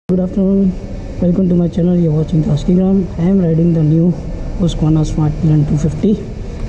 Good afternoon, welcome to my channel. You're watching the Husqvarna. I am riding the new Husqvarna Svartpilen 250.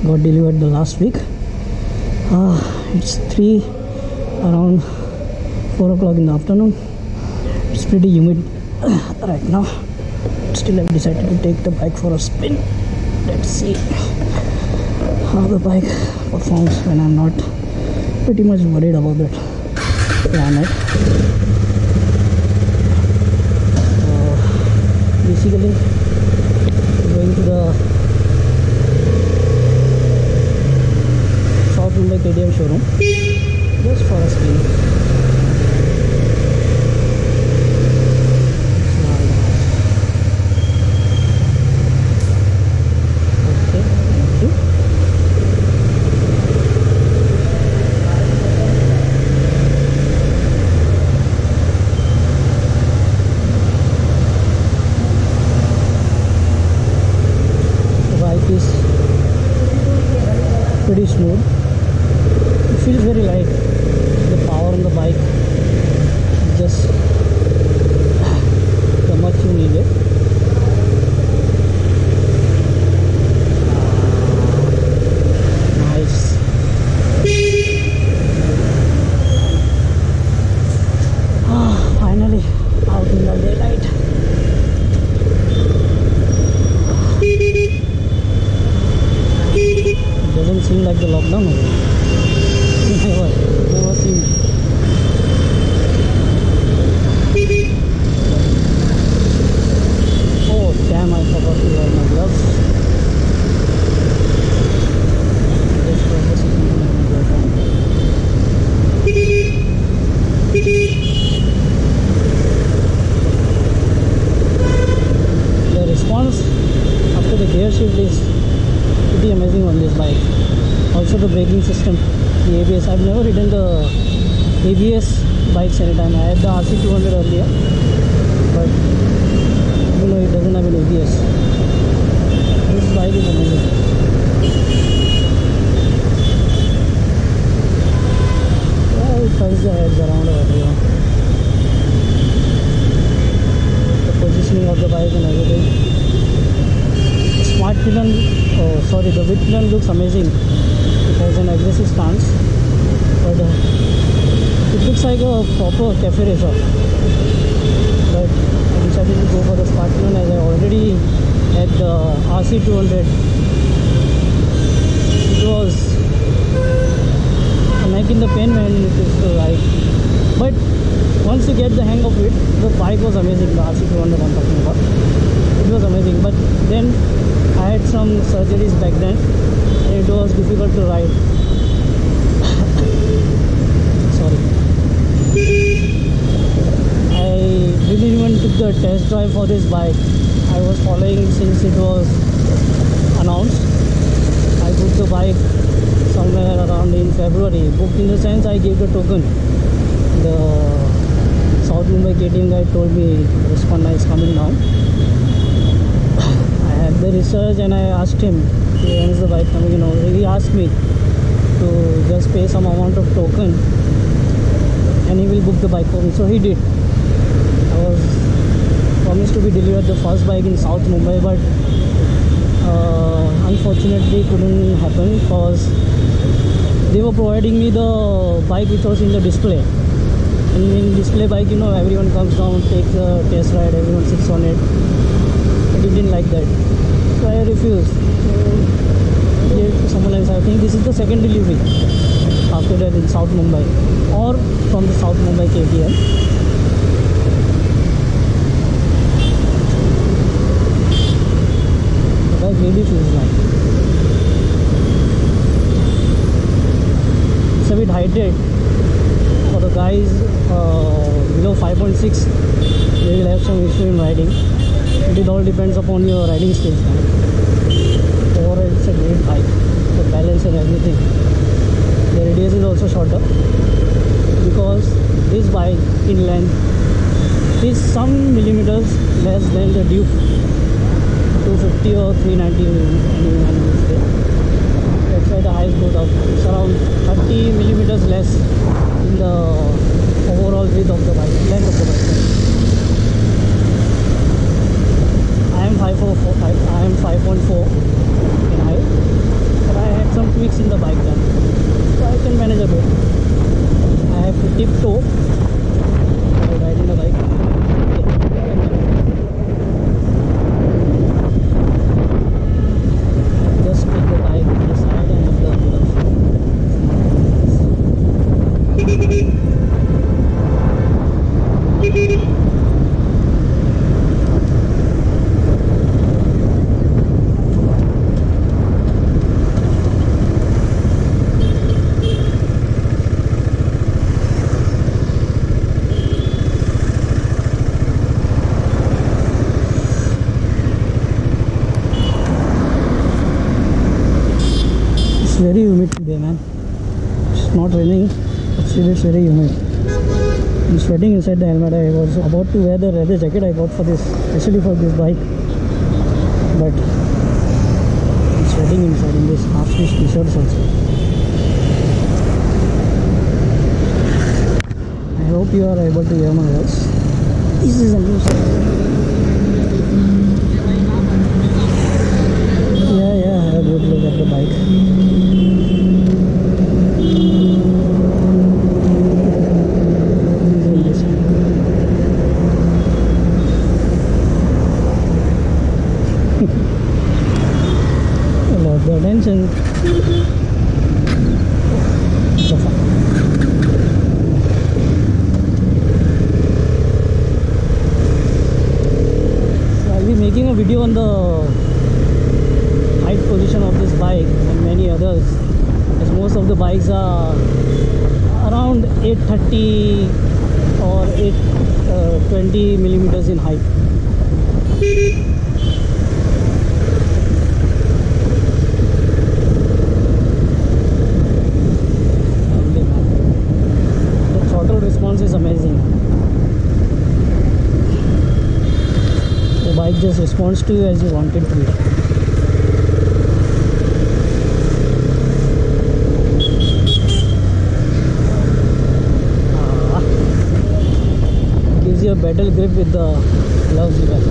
Got delivered the last week. It's around 4 o'clock in the afternoon. It's pretty humid right now. Still I've decided to take the bike for a spin. Let's see how the bike performs when I'm not pretty much worried about that planet. Basically going to the South Mumbai KTM showroom just for a spin. Okay, thank you. Is pretty smooth. It feels very light. The power on the bike is just the much you need it. Nice. Finally out in the daylight. Doesn't seem like the lockdown. Never seen. Oh damn, I forgot to wear my gloves. The response after the gear shift is pretty amazing on this bike. Also the braking system, the ABS. I've never ridden the ABS bikes anytime. I had the RC200 earlier, but you know it doesn't have an ABS. This bike is amazing. Yeah, it turns the heads around over here. The positioning of the bike and everything. Svartpilen, the Svartpilen looks amazing. It has an aggressive stance, but it looks like a proper cafe racer. But I decided to go for the Svartpilen as I already had the RC200. It was a neck in the pen when it is to ride. But once you get the hang of it, the bike was amazing. The RC200 I'm talking about. It was amazing, but then I had some surgeries back then and it was difficult to ride. Sorry. I didn't even took the test drive for this bike. I was following since it was announced. I booked the bike somewhere around in February. Booked in the sense I gave the token. The South Mumbai KTM guy told me Husqvarna is coming now. The research and I asked him when is the bike coming in. He asked me to just pay some amount of token and he will book the bike for me. So he did. I was promised to be delivered the first bike in South Mumbai, but unfortunately couldn't happen because they were providing me the bike which was in the display. And in display bike, you know, everyone comes down, takes a test ride, everyone sits on it. But he didn't like that. So I refused. So gave it to someone else. I think this is the second delivery after that in South Mumbai or from the South Mumbai KTM. The bike really feels nice. It's a bit heighted. For the guys below 5.6, they will have some issue in riding. It all depends upon your riding skills. Overall, it's a great bike. The balance and everything. The radius is also shorter because this bike in length is some millimeters less than the Duke 250 or 390. That's why the height goes up. It's around 30 millimeters less in the overall width of the bike, length of the bike. very humid today, man. It's not raining, but still it's very humid. I'm sweating inside the helmet. I was about to wear the leather jacket I bought for this, especially for this bike, but I'm sweating inside in this half-sleeve t-shirts also. I hope you are able to hear my voice. This is a new song. Yeah, I have a good look at the bike. A lot of attention. So far. So I'll be making a video on the height position of this bike and many others, as most of the bikes are around 830 or 820 millimeters in height. The throttle response is amazing. The bike just responds to you as you want it to. Gives you a better grip with the gloves you have.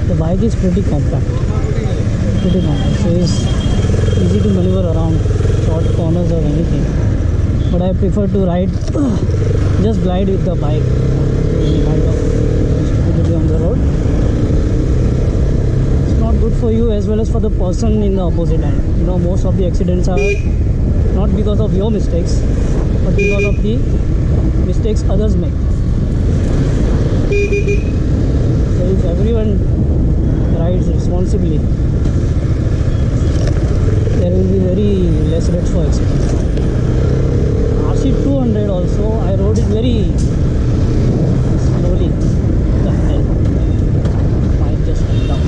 The bike is pretty compact, so it's easy to maneuver around short corners or anything, but I prefer to ride, just glide with the bike kind of stability on the road. It's not good for you as well as for the person in the opposite end. You know, most of the accidents are not because of your mistakes, but because of the mistakes others make. So if everyone rides responsibly, there will be very less rates for accidents. RC200 also, I rode it very slowly. The hell, bike just went down.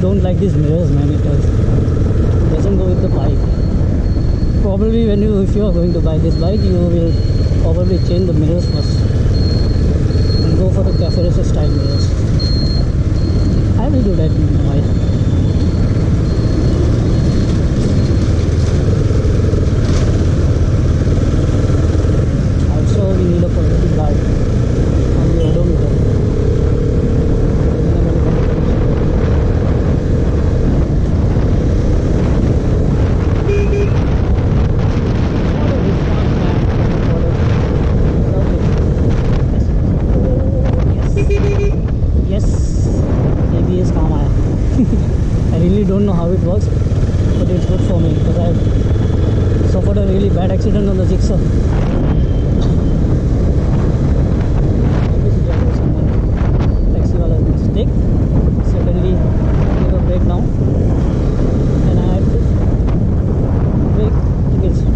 Don't like these mirrors, man. It doesn't go with the bike. Probably if you are going to buy this bike, you will probably change the mirrors first and go for the cafe racer style mirrors. I will do that in a while. Also, we need a positive guard on the odometer. I really don't know how it works, but it's good for me because I suffered a really bad accident on the Jigsaw. Taxi wala mistake. Suddenly gave a breakdown and I had to brake against it.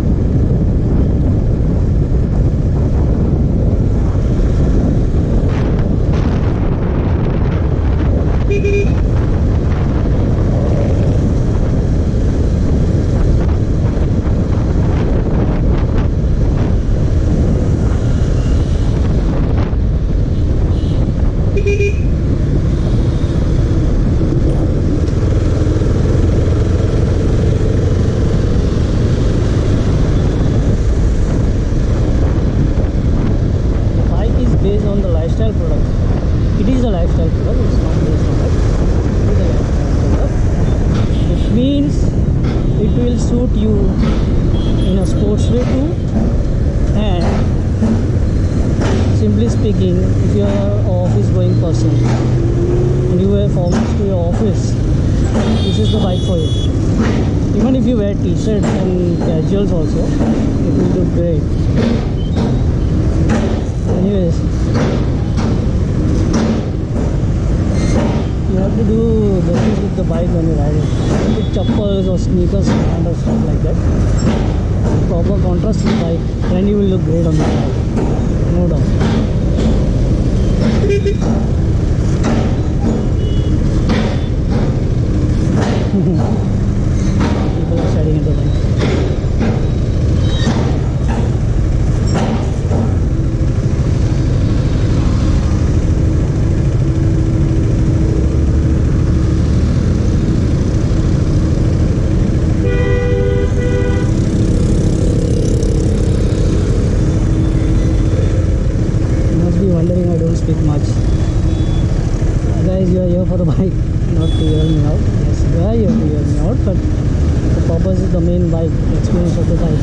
this is the bike for you. Even if you wear t-shirts and casuals also, it will look great. Anyways, you have to do the things with the bike when you ride it. With chappals or sneakers and stuff like that. Proper contrast to the bike, then you will look great on the bike. No doubt. People are shedding into the bike. Wondering I don't speak much. Guys, you are here for the bike, not to hear me out. Yes, you are here to hear me out, but the purpose is the main bike, experience of the bike.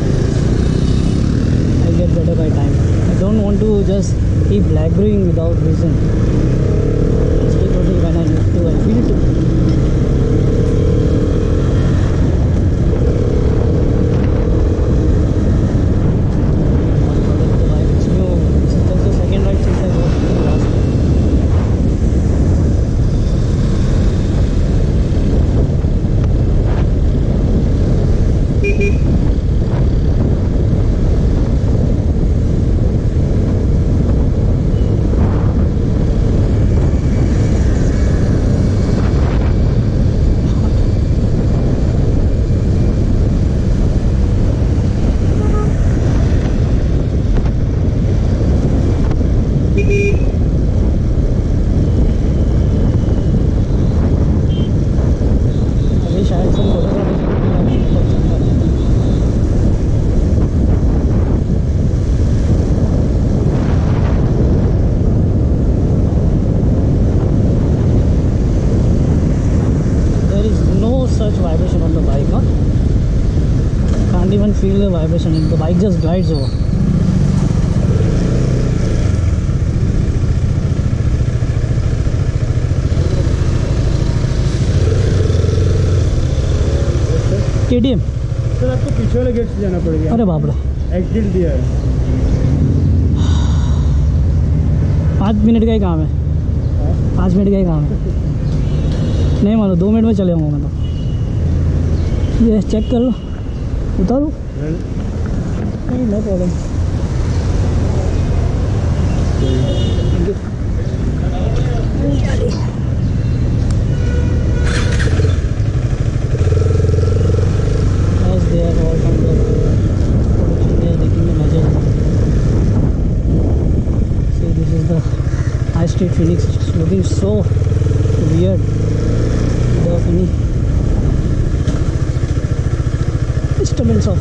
I get better by time. I don't want to just keep blabbering without reason. I speak only when I need to, I feel to. Vibration on the bike, huh? Can't even feel the vibration, the bike just glides over. KTM sir आपको पीछे वाले gate से जाना पड़ेगा। अरे बाप रे, exit दिया है। 5 मिनट का ही काम है। 5 मिनट का ही काम है, नहीं मानो 2 मिनट में चले जाऊँगा मैं तो। ये चेक कर लो, उतारो नहीं, no problem. High Street Phoenix, it's looking so weird without any disturbance of